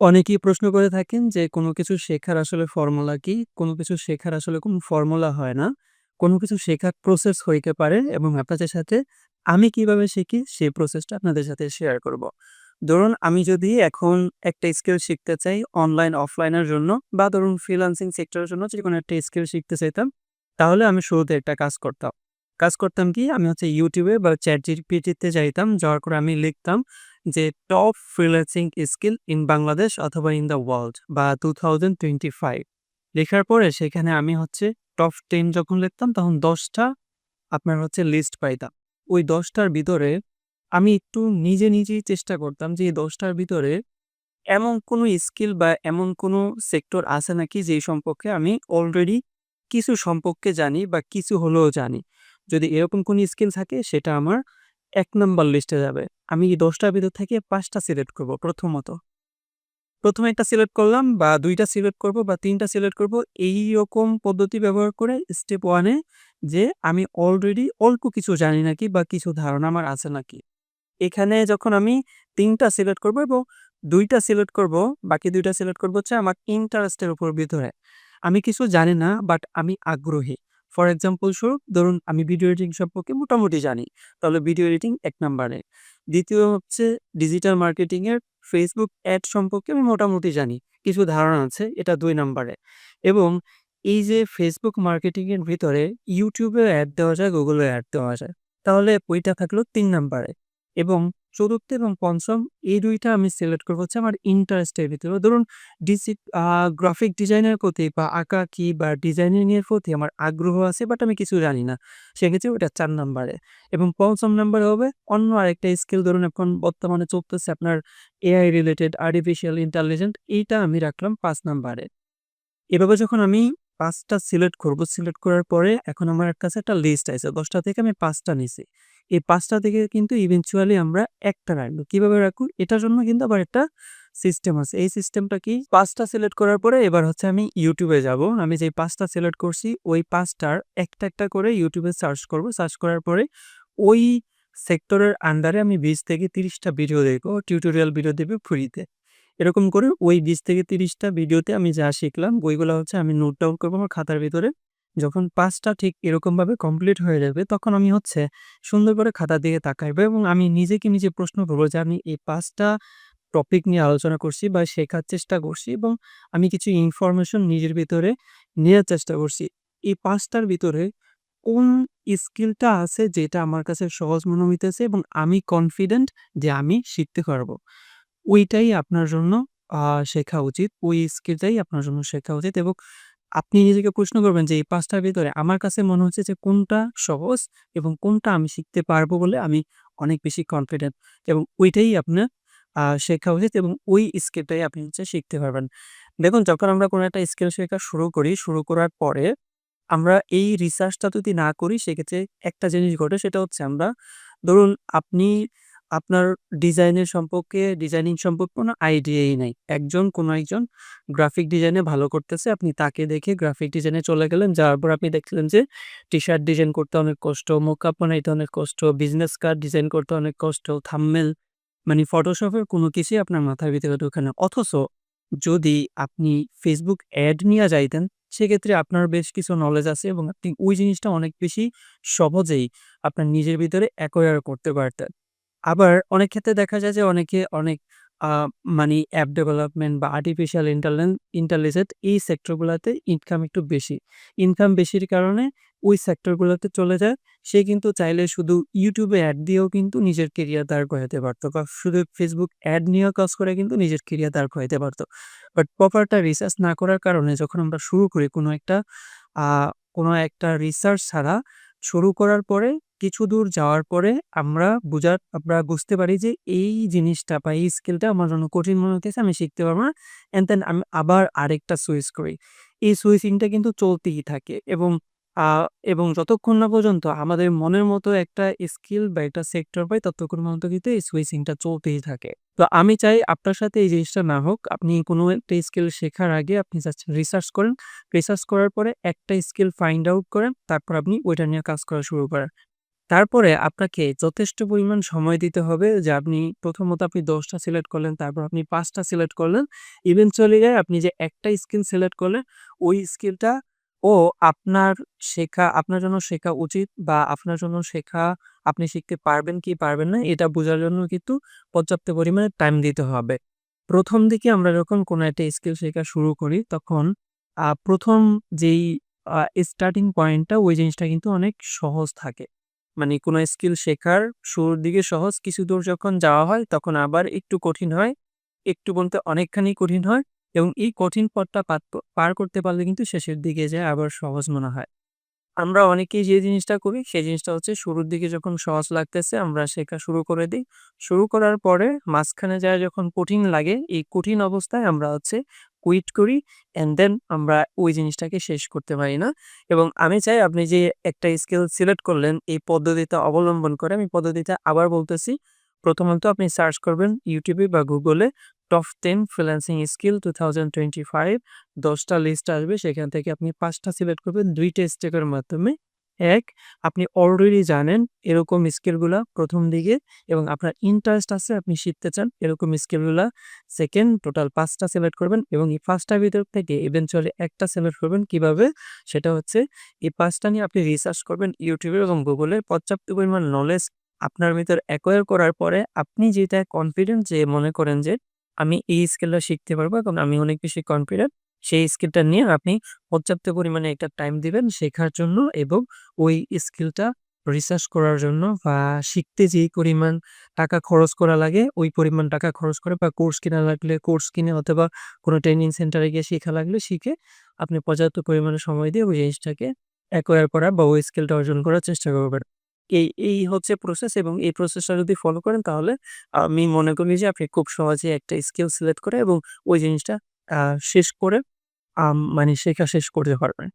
অনেকেই প্রশ্ন করে থাকেন যে কোনো কিছু শেখার আসলে ফর্মুলা কি? কোনো কিছু শেখার আসলে কোনো ফর্মুলা হয় না। কোনো কিছু শেখার প্রসেস হইতে পারে এবং আপনাদের সাথে আমি কিভাবে শিখি সেই প্রসেসটা আপনাদের সাথে শেয়ার করব। ধরুন আমি যদি এখন একটা স্কিল শিখতে চাই অনলাইন অফলাইনের জন্য বা ধরুন ফ্রিল্যান্সিং সেক্টরের জন্য যেকোনো একটা স্কিল শিখতে চাইতাম, তাহলে আমি শুরুতে একটা কাজ করতাম। কাজ করতাম কি? আমি হচ্ছে YouTube এ বা ChatGPT তে যাইতাম। যাওয়ার পরে আমি লিখতাম যে top freelancing skill in Bangladesh অথবা ইন দ্য ওয়ার্ল্ড বা 2025 লেখার পরে সেখানে আমি হচ্ছে টপ 10 যখন লিখতাম তখন ১০ টা আপনার হচ্ছে লিস্ট পাইতাম। ওই ১০ টার ভিতরে আমি একটু নিজেই চেষ্টা করতাম যে এই ১০ টার ভিতরে এমন কোনো স্কিল বা এমন কোনো সেক্টর আছে নাকি যেই সম্পর্কে আমি অলরেডি কিছু সম্পর্কে জানি বা কিছু হলেও জানি। যদি এরকম কোনো স্কিল থাকে সেটা আমার ১ নাম্বার লিস্টে যাবে। আমি এই ১০ টার ভিতর থেকে ৫ টা সিলেক্ট করব প্রথমত। ১ম এ একটা সিলেক্ট করলাম বা ২ টা সিলেক্ট করব বা ৩ টা সিলেক্ট করব। এইরকম পদ্ধতি ব্যবহার করে স্টেপ 1 এ যে আমি অলরেডি অল্প কিছু জানি নাকি বা কিছু ধারণা আমার আছে নাকি। এখানে যখন আমি ৩ টা সিলেক্ট করব এবং ২ টা সিলেক্ট করব, বাকি ২ টা সিলেক্ট করব হচ্ছে আমার ইন্টারেস্টের উপর ভিতরে। আমি কিছু জানি না বাট আমি আগ্রহী। ফর এক্সাম্পল স্বরূপ ধরুন আমি ভিডিও এডিটিং সম্পর্কে মোটামুটি জানি। তাহলে ভিডিও এডিটিং ১ নাম্বারে। দ্বিতীয় হচ্ছে ডিজিটাল মার্কেটিং এর Facebook অ্যাড সম্পর্কে আমি মোটামুটি জানি। কিছু ধারণা আছে, এটা ২ নাম্বারে। এবং এই যে Facebook মার্কেটিং এর ভিতরে YouTube এ অ্যাড দেওয়া যায়, Google এ অ্যাড দেওয়া যায়। তাহলে ওইটা থাকলো ৩ নাম্বারে। এবং ৪র্থ এবং ৫ম এই ২ টা আমি সিলেক্ট করব হচ্ছে আমার ইন্টারেস্টের ভিতরে। ধরুন ডিসি আ গ্রাফিক ডিজাইনের প্রতি বা আঁকাআঁকি বা ডিজাইনিং এর প্রতি আমার আগ্রহ আছে বাট আমি কিছু জানি না। সেক্ষেত্রে ওটা ৪ নাম্বারে। এবং ৫ম নাম্বারে হবে অন্য আরেকটা স্কিল ধরুন এখন বর্তমানে চলতেছে আপনার AI রিলেটেড আর্টিফিশিয়াল ইন্টেলিজেন্ট এইটা আমি রাখলাম ৫ নাম্বারে। এভাবে যখন আমি ৫ টা সিলেক্ট করব, সিলেক্ট করার পরে এখন আমার কাছে একটা লিস্ট আইছে। ১০ টা থেকে আমি ৫ টা নিছি। এই ৫ টা থেকে কিন্তু ইভেনচুয়ালি আমরা একটা রাখবো। কিভাবে রাখবো? এটার জন্য কিন্তু আবার একটা সিস্টেম আছে। এই সিস্টেমটা কি? ৫ টা সিলেক্ট করার পরে এবার হচ্ছে আমি YouTube এ যাবো। আমি যেই ৫ টা সিলেক্ট করছি ওই ৫ টার একটা করে YouTube এ সার্চ করব। সার্চ করার পরে ওই সেক্টরের আন্ডারে আমি ২০ থেকে ৩০ টা ভিডিও দেখবো। টিউটোরিয়াল ভিডিও দিবে ফ্রিতে। এরকম করে ওই ২০ থেকে ৩০ টা ভিডিওতে আমি যা শিখলাম বইগুলা হচ্ছে আমি নোট ডাউন করব আমার খাতার ভিতরে। যখন ৫ টা ঠিক এরকমভাবে কমপ্লিট হয়ে যাবে তখন আমি হচ্ছে সুন্দর করে খাতার দিকে তাকাইবো এবং আমি নিজেকে নিজে প্রশ্ন করব যে আমি এই ৫ টা টপিক নিয়ে আলোচনা করছি বা শেখার চেষ্টা করছি এবং আমি কিছু ইনফরমেশন নিজের ভিতরে নেয়ার চেষ্টা করছি। এই ৫ টার ভিতরে কোন স্কিলটা আছে যেটা আমার কাছে সহজ মনে হইতেছে এবং আমি কনফিডেন্ট যে আমি শিখতে পারবো। ওইটাই আপনার জন্য আ শেখা উচিত। ওই স্কিলটাই আপনার জন্য শেখা উচিত এবং আপনি নিজেকে প্রশ্ন করবেন যে এই ৫ টার ভেতরে আমার কাছে মনে হচ্ছে যে কোনটা সহজ এবং কোনটা আমি শিখতে পারবো বলে আমি অনেক বেশি কনফিডেন্ট এবং ওইটাই আপনার শেখা উচিত এবং ওই স্কিলটাই আপনি হচ্ছে শিখতে পারবেন। দেখুন যখন আমরা কোনো একটা স্কিল শেখা শুরু করি, শুরু করার পরে আমরা এই রিসার্চটা যদি না করি সেক্ষেত্রে একটা জিনিস ঘটে সেটা হচ্ছে আমরা ধরুন আপনি আপনার ডিজাইনিং সম্পর্কে কোনো আইডিয়াই নাই। কোনো একজন গ্রাফিক ডিজাইনে ভালো করতেছে। আপনি তাকে দেখে গ্রাফিক ডিজাইনে চলে গেলেন। যাওয়ার পর আপনি দেখলেন যে টি-শার্ট ডিজাইন করতে অনেক কষ্ট, মোকআপ বানাইতে অনেক কষ্ট, বিজনেস কার্ড ডিজাইন করতে অনেক কষ্ট, থাম্বনেল মানে ফটোশপের কোনো কিছুই আপনার মাথার ভিতরে ঢোকে না। অথচ যদি আপনি Facebook অ্যাড নিয়া যাইতেন, সেক্ষেত্রে আপনার বেশ কিছু নলেজ আছে এবং আপনি ওই জিনিসটা অনেক বেশি সহজেই আপনার নিজের ভিতরে acquire করতে পারতেন। আবার অনেক ক্ষেত্রে দেখা যায় যে অনেকে অনেক আ মানি অ্যাপ ডেভেলপমেন্ট বা আর্টিফিশিয়াল ইন্টেলিজেন্ট এই সেক্টর গুলাতে ইনকাম একটু বেশি। ইনকাম বেশির কারণে ওই সেক্টর গুলাতে চলে যায়। সে কিন্তু চাইলে শুধু YouTube এ অ্যাড দিয়েও কিন্তু নিজের কেরিয়ার দাঁড় করাইতে পারত বা শুধু Facebook অ্যাড নিয়েও কাজ করে কিন্তু নিজের কেরিয়ার দাঁড় করাইতে পারত। বাট প্রপার একটা রিসার্চ না করার কারণে যখন আমরা শুরু করি আ কোনো একটা রিসার্চ ছাড়া শুরু করার পরে কিছু দূর যাওয়ার পরে আমরা বুঝতে পারি যে এই জিনিসটা বা এই স্কিলটা আমার জন্য কঠিন মনে হইতেছে, আমি শিখতে পারব না। অ্যান্ড দেন আমি আবার আরেকটা সুইচ করি। এই সুইচিংটা কিন্তু চলতেই থাকে আ এবং যতক্ষণ না পর্যন্ত আমাদের মনের মতো একটা স্কিল বা একটা সেক্টর পাই ততক্ষণ পর্যন্ত কিন্তু এই সুইচিংটা চলতেই থাকে। তো আমি চাই আপনার সাথে এই জিনিসটা না হোক। আপনি কোনো একটা স্কিল শেখার আগে আপনি জাস্ট রিসার্চ করেন। রিসার্চ করার পরে একটা স্কিল ফাইন্ড আউট করেন। তারপর আপনি ওইটা নিয়ে কাজ করা শুরু করেন। তারপরে আপনাকে যথেষ্ট পরিমাণ সময় দিতে হবে যে আপনি প্রথমত আপনি ১০ টা সিলেক্ট করলেন, তারপর আপনি ৫ টা সিলেক্ট করলেন। ইভেনচুয়ালি আপনি যে একটা স্কিল সিলেক্ট করলেন, ওই স্কিলটা ও আপনার আপনার জন্য শেখা উচিত বা আপনার জন্য আপনি শিখতে পারবেন কি পারবেন না এটা বোঝার জন্য কিন্তু পর্যাপ্ত পরিমাণে টাইম দিতে হবে। ১ম দিকে আমরা যখন কোনো একটা স্কিল শেখা শুরু করি তখন ১ম যেই আ স্টার্টিং পয়েন্টটা ওই জিনিসটা কিন্তু অনেক সহজ থাকে। মানে কোনো স্কিল শেখার শুরুর দিকে সহজ, কিছু দূর যখন যাওয়া হয় তখন আবার একটু কঠিন হয়। একটু বলতে অনেকখানি কঠিন হয় এবং এই কঠিন পথটা পার করতে পারলে কিন্তু শেষের দিকে যেয়ে আবার সহজ মনে হয়। আমরা অনেকেই যে জিনিসটা করি সেই জিনিসটা হচ্ছে শুরুর দিকে যখন সহজ লাগতেছে আমরা শেখা শুরু করে দিই। শুরু করার পরে মাঝখানে যায়া যখন কঠিন লাগে এই কঠিন অবস্থায় আমরা হচ্ছে কুইট করি অ্যান্ড দেন আমরা ওই জিনিসটাকে শেষ করতে পারি না। এবং আমি চাই আপনি যে একটা স্কিল সিলেক্ট করলেন এই পদ্ধতিটা অবলম্বন করে আমি পদ্ধতিটা আবার বলতেছি। প্রথমত আপনি সার্চ করবেন YouTube এ বা Google এ টপ 10 ফ্রিল্যান্সিং স্কিল 2025 ১০ টা লিস্ট আসবে। সেখান থেকে আপনি ৫ টা সিলেক্ট করবেন ২ টা স্টেপের মাধ্যমে। ১ আপনি অলরেডি জানেন এরকম স্কিলগুলা ১ম দিকে এবং আপনার ইন্টারেস্ট আছে আপনি শিখতে চান এরকম স্কিলগুলা। 2nd টোটাল ৫ টা সিলেক্ট করবেন এবং এই ৫ টার ভিতর থেকে ইভেনচুয়ালি একটা সিলেক্ট করবেন। কিভাবে? সেটা হচ্ছে এই ৫ টা নিয়ে আপনি রিসার্চ করবেন YouTube এ এবং Google এ পর্যাপ্ত পরিমাণ নলেজ আপনার ভিতর অ্যাকোয়ার করার পরে আপনি যেটা কনফিডেন্ট যে মনে করেন যে আমি এই স্কিলটা শিখতে পারবো এবং আমি অনেক বেশি কনফিডেন্ট। সেই স্কিলটা নিয়ে আপনি পর্যাপ্ত পরিমাণে একটা টাইম দিবেন শেখার জন্য এবং ওই স্কিলটা রিসার্চ করার জন্য বা শিখতে যেই পরিমাণ টাকা খরচ করা লাগে, ওই পরিমাণ টাকা খরচ করে বা কোর্স কিনা লাগলে কোর্স কিনে অথবা কোনো ট্রেনিং সেন্টারে গিয়ে শিখা লাগলে শিখে আপনি পর্যাপ্ত পরিমাণে সময় দিয়ে ওই জিনিসটাকে অ্যাকোয়ার করা বা ওই স্কিলটা অর্জন করার চেষ্টা করবেন। এই হচ্ছে প্রসেস এবং এই প্রসেসটা যদি ফলো করেন তাহলে আমি মনে করি যে আপনি খুব সহজেই একটা স্কিল সিলেক্ট করে এবং ওই জিনিসটা আ শেষ করে মানে শেখা শেষ করতে পারবেন।